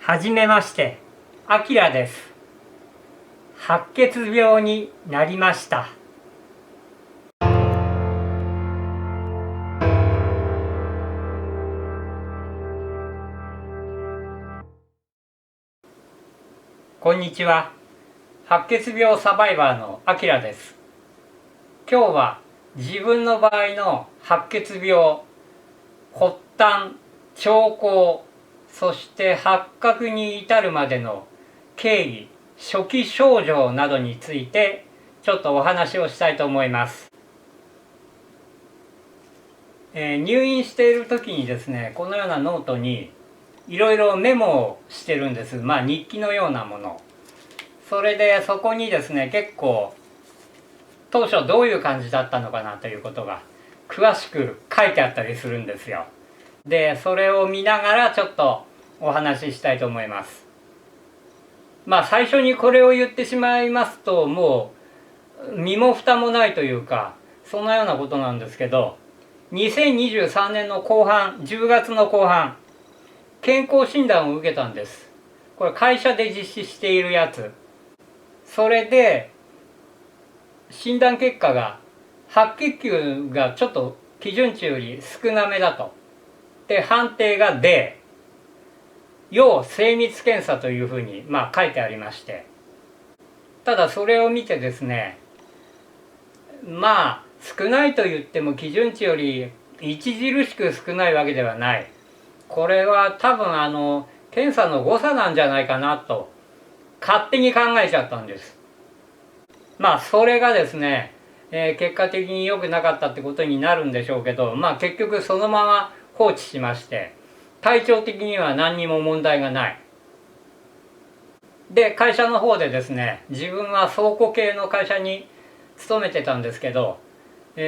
はじめまして、あきらです。白血病になりました。こんにちは。白血病サバイバーのあきらです。今日は自分の場合の白血病、発端、兆候、そして発覚に至るまでの経緯、初期症状などについてちょっとお話をしたいと思います。入院している時にですね、このようなノートにいろいろメモをしてるんです。日記のようなもの。それでそこにですね、結構当初どういう感じだったのかなということが詳しく書いてあったりするんですよ。で、それを見ながらちょっとお話ししたいと思います。最初にこれを言ってしまいますと、もう身も蓋もないというか、そんなようなことなんですけど、2023年の後半、10月の後半、健康診断を受けたんです。これ会社で実施しているやつ。それで診断結果が白血球がちょっと基準値より少なめだと。で、判定が D、要精密検査というふうに書いてありまして、ただそれを見てですね、少ないと言っても基準値より著しく少ないわけではない。これは多分検査の誤差なんじゃないかなと勝手に考えちゃったんです。それがですね、結果的に良くなかったってことになるんでしょうけど、結局そのまま放置しまして、体調的には何にも問題がない。で、会社の方でですね、自分は倉庫系の会社に勤めてたんですけど、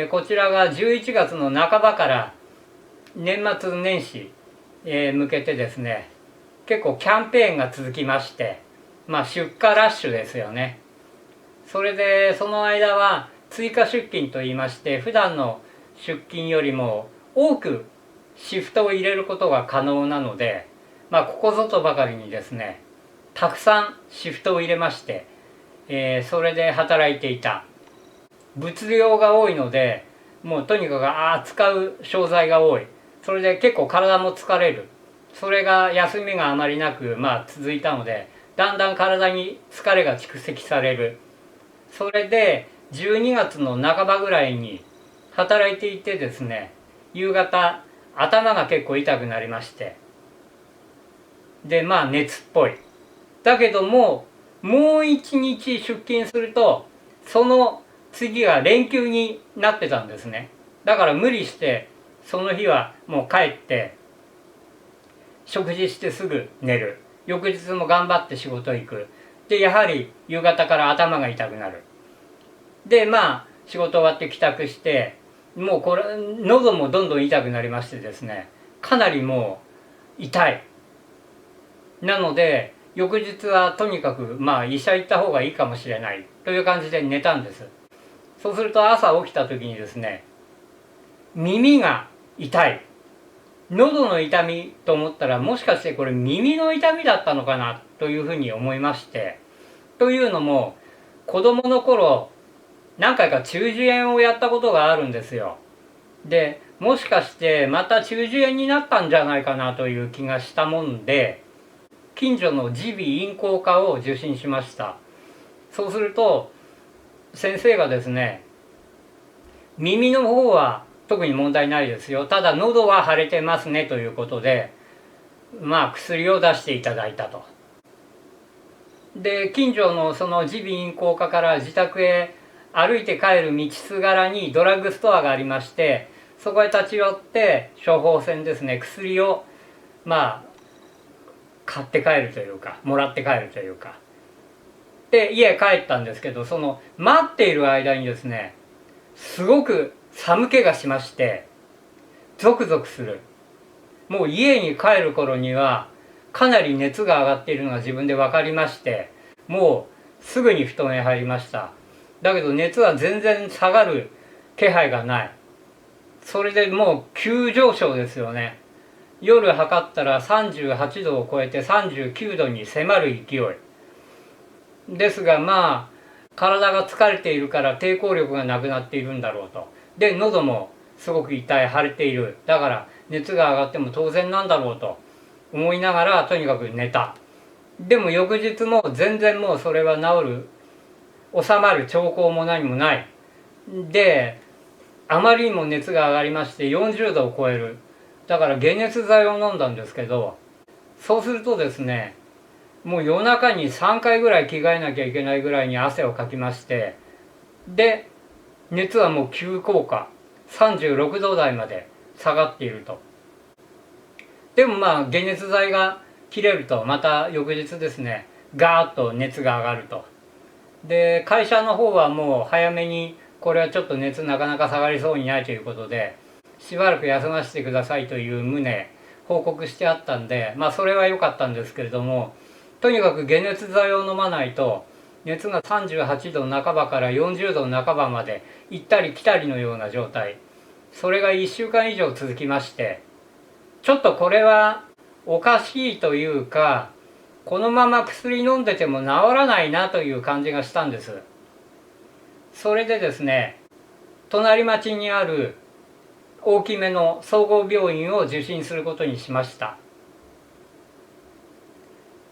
こちらが11月の半ばから年末年始向けてですね、結構キャンペーンが続きまして、出荷ラッシュですよね。それでその間は追加出勤といいまして、普段の出勤よりも多くシフトを入れることが可能なので、ここぞとばかりにですね、たくさんシフトを入れまして、それで働いていた。物量が多いので、もうとにかく扱う商材が多い。それで結構体も疲れる。それが休みがあまりなく続いたので、だんだん体に疲れが蓄積される。それで12月の半ばぐらいに働いていてですね、夕方頭が結構痛くなりまして、で熱っぽい。だけどもう一日出勤するとその次が連休になってたんですね。だから無理してその日はもう帰って食事してすぐ寝る。翌日も頑張って仕事行く。でやはり夕方から頭が痛くなる。で仕事終わって帰宅して、もうこれ喉もどんどん痛くなりましてですね、かなりもう痛い。なので翌日はとにかく医者行った方がいいかもしれないという感じで寝たんです。そうすると朝起きた時にですね、耳が痛い。喉の痛みと思ったら、もしかしてこれ耳の痛みだったのかなというふうに思いまして、というのも子供の頃何回か中耳炎をやったことがあるんですよ。でもしかしてまた中耳炎になったんじゃないかなという気がしたもんで、近所の耳鼻咽喉科を受診しました。そうすると先生がですね、耳の方は特に問題ないですよ、ただ喉は腫れてますねということで薬を出していただいたと。で近所のその耳鼻咽喉科から自宅へ歩いて帰る道すがらにドラッグストアがありまして、そこへ立ち寄って処方箋ですね、薬を買って帰るというかもらって帰るというかで家へ帰ったんですけど、その待っている間にですね、すごく寒気がしまして、ゾクゾクする。もう家に帰る頃にはかなり熱が上がっているのが自分で分かりまして、もうすぐに布団へ入りました。だけど熱は全然下がる気配がない。それでもう急上昇ですよね。夜測ったら38度を超えて39度に迫る勢いですが、まあ体が疲れているから抵抗力がなくなっているんだろうと。で喉もすごく痛い、腫れている、だから熱が上がっても当然なんだろうと思いながらとにかく寝た。でも翌日も全然もうそれは治る、収まる兆候も何もない。であまりにも熱が上がりまして40度を超える。だから解熱剤を飲んだんですけど、そうするとですね、もう夜中に3回ぐらい着替えなきゃいけないぐらいに汗をかきまして、で熱はもう急降下、36度台まで下がっていると。でもまあ解熱剤が切れるとまた翌日ですね、ガーッと熱が上がると。で会社の方はもう早めにこれはちょっと熱なかなか下がりそうにないということで、しばらく休ませてくださいという旨報告してあったんで、まあそれは良かったんですけれども、とにかく解熱剤を飲まないと熱が38度半ばから40度半ばまで行ったり来たりのような状態、それが1週間以上続きまして、ちょっとこれはおかしいというか、このまま薬飲んでても治らないなという感じがしたんです。それでですね、隣町にある大きめの総合病院を受診することにしました。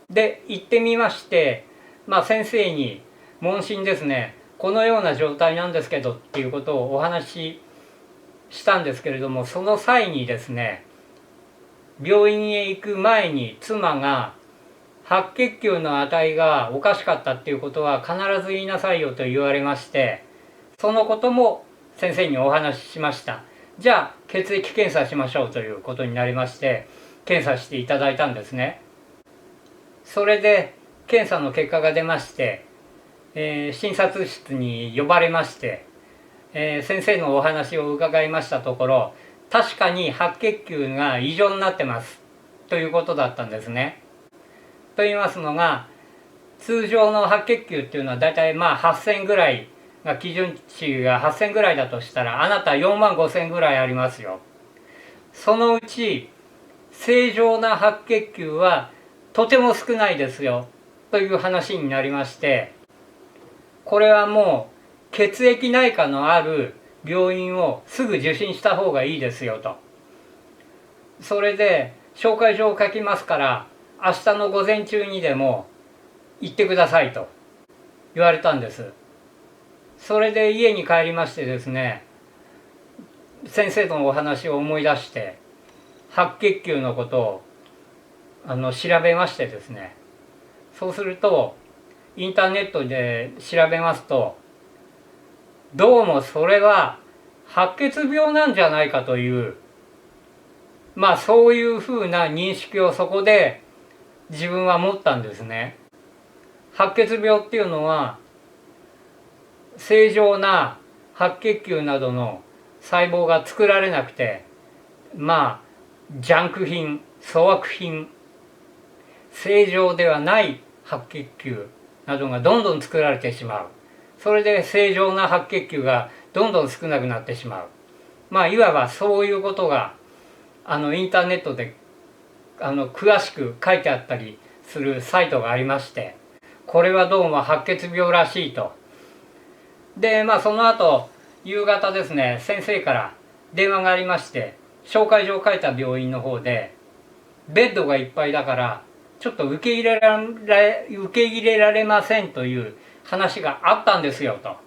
で行ってみまして、まあ、先生に問診ですね、このような状態なんですけどっていうことをお話ししたんですけれども、その際にですね、病院へ行く前に妻が白血球の値がおかしかったっていうことは必ず言いなさいよと言われまして、そのことも先生にお話ししました。じゃあ血液検査しましょうということになりまして、検査していただいたんですね。それで検査の結果が出まして、診察室に呼ばれまして、先生のお話を伺いましたところ、確かに白血球が異常になってますということだったんですね。と言いますのが、通常の白血球っていうのはだいたいまあ8000ぐらいが基準値が8000ぐらいだとしたら、あなた4万5000ぐらいありますよ。そのうち正常な白血球はとても少ないですよという話になりまして、これはもう血液内科のある病院をすぐ受診した方がいいですよと。それで紹介状を書きますから明日の午前中にでも行ってくださいと言われたんです。それで家に帰りましてですね、先生とのお話を思い出して白血球のことを調べましてですね、そうするとインターネットで調べますと、どうもそれは白血病なんじゃないかという、まあそういうふうな認識をそこで自分は持ったんですね。白血病っていうのは正常な白血球などの細胞が作られなくて、まあジャンク品、粗悪品、正常ではない白血球などがどんどん作られてしまう。それで正常な白血球がどんどん少なくなってしまう。まあいわばそういうことがインターネットで詳しく書いてあったりするサイトがありまして、これはどうも白血病らしいと。でまあその後夕方ですね、先生から電話がありまして、紹介状を書いた病院の方でベッドがいっぱいだからちょっと受け入れられませんという話があったんですよと。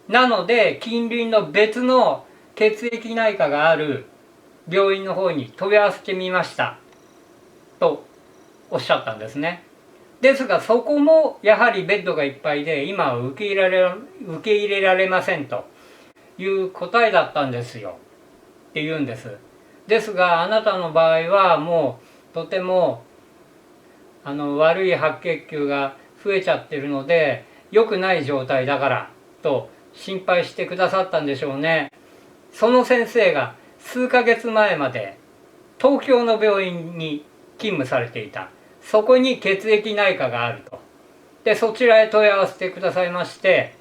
なので近隣の別の血液内科がある病院の方に問い合わせてみましたとおっしゃったんですね。ですがそこもやはりベッドがいっぱいで今は受け入れられませんという答えだったんですよって言うんです。ですがあなたの場合はもうとても悪い白血球が増えちゃってるので良くない状態だからと心配してくださったんでしょうね。その先生が数ヶ月前まで東京の病院に勤務されていた。そこに血液内科があると。でそちらへ問い合わせてくださいまして、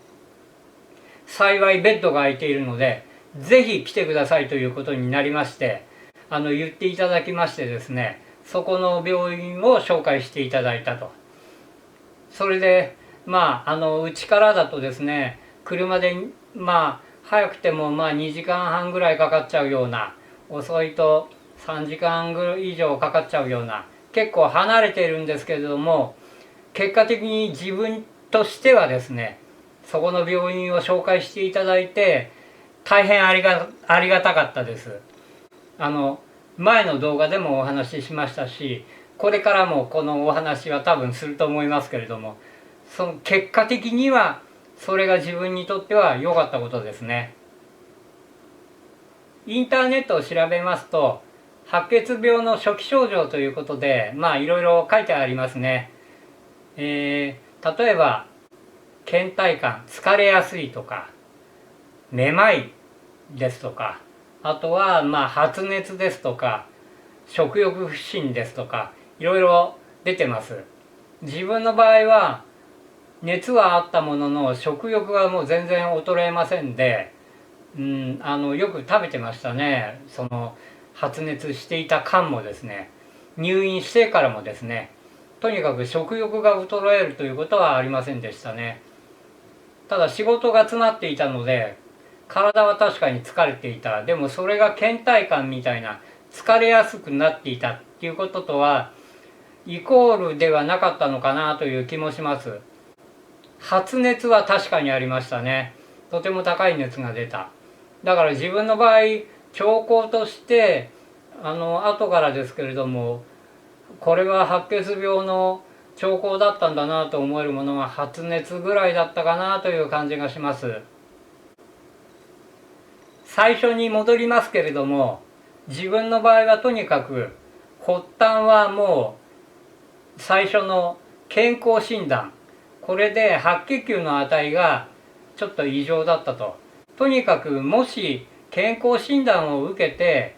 幸いベッドが空いているのでぜひ来てくださいということになりまして、言っていただきましてですね、そこの病院を紹介していただいたと。それでうちからだとですね、車で早くても2時間半ぐらいかかっちゃうような、遅いと3時間以上かかっちゃうような、結構離れているんですけれども、結果的に自分としてはですね、そこの病院を紹介していただいて大変ありがたかったです。前の動画でもお話ししましたし、これからもこのお話は多分すると思いますけれども、その結果的にはそれが自分にとっては良かったことですね。インターネットを調べますと、白血病の初期症状ということでいろいろ書いてありますね。例えば倦怠感、疲れやすいとか、めまいですとか、あとは発熱ですとか、食欲不振ですとか、いろいろ出てます。自分の場合は熱はあったものの食欲がもう全然衰えませんで、よく食べてましたね。その発熱していた間もですね、入院してからもですね、とにかく食欲が衰えるということはありませんでしたね。ただ仕事が詰まっていたので、体は確かに疲れていた。でもそれが倦怠感みたいな、疲れやすくなっていたっていうこととはイコールではなかったのかなという気もします。発熱は確かにありましたね。とても高い熱が出た。だから自分の場合、兆候として後からですけれども、これは白血病の兆候だったんだなと思えるものが発熱ぐらいだったかなという感じがします。最初に戻りますけれども、自分の場合はとにかく発端はもう最初の健康診断、これで白血球の値がちょっと異常だったと。とにかくもし健康診断を受けて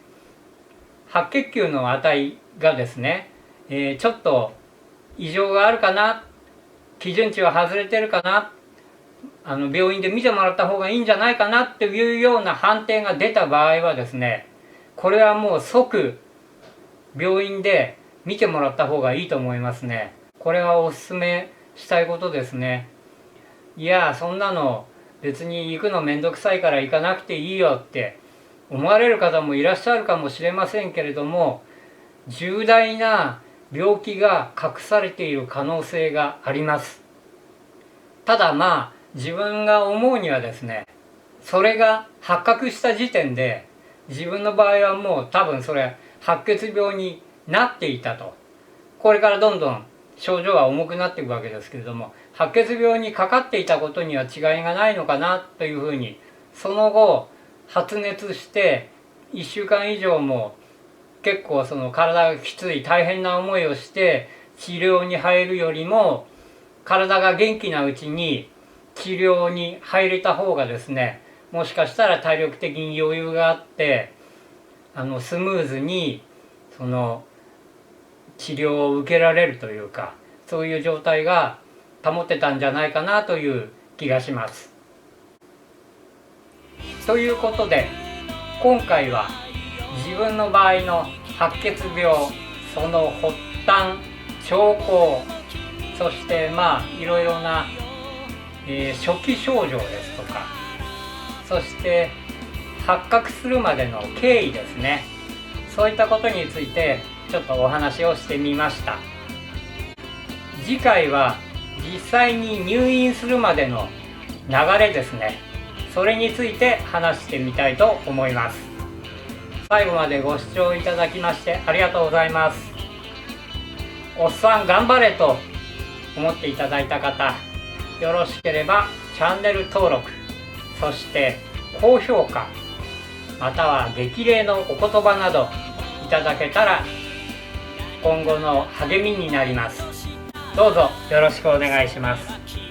白血球の値がですね、ちょっと異常があるかな、基準値は外れてるかな、病院で見てもらった方がいいんじゃないかなっていうような判定が出た場合はですね、これはもう即病院で見てもらった方がいいと思いますね。これはおすすめしたいことですね。いやそんなの別に行くのめんどくさいから行かなくていいよって思われる方もいらっしゃるかもしれませんけれども、重大な病気が隠されている可能性があります。ただ自分が思うにはですね、それが発覚した時点で自分の場合はもう多分それ白血病になっていたと。これからどんどん症状は重くなっていくわけですけれども、白血病にかかっていたことには違いがないのかなというふうに、その後発熱して1週間以上も結構その体がきつい大変な思いをして治療に入るよりも、体が元気なうちに治療に入れた方がですね、もしかしたら体力的に余裕があってスムーズにその治療を受けられるというか、そういう状態が保てたんじゃないかなという気がします。ということで今回は自分の場合の白血病、その発端、兆候、そしていろいろな、初期症状ですとか、そして発覚するまでの経緯ですね、そういったことについてちょっとお話をしてみました。次回は実際に入院するまでの流れですね、それについて話してみたいと思います。最後までご視聴いただきましてありがとうございます。おっさん頑張れと思っていただいた方、よろしければチャンネル登録、そして高評価、または激励のお言葉などいただけたら今後の励みになります。どうぞよろしくお願いします。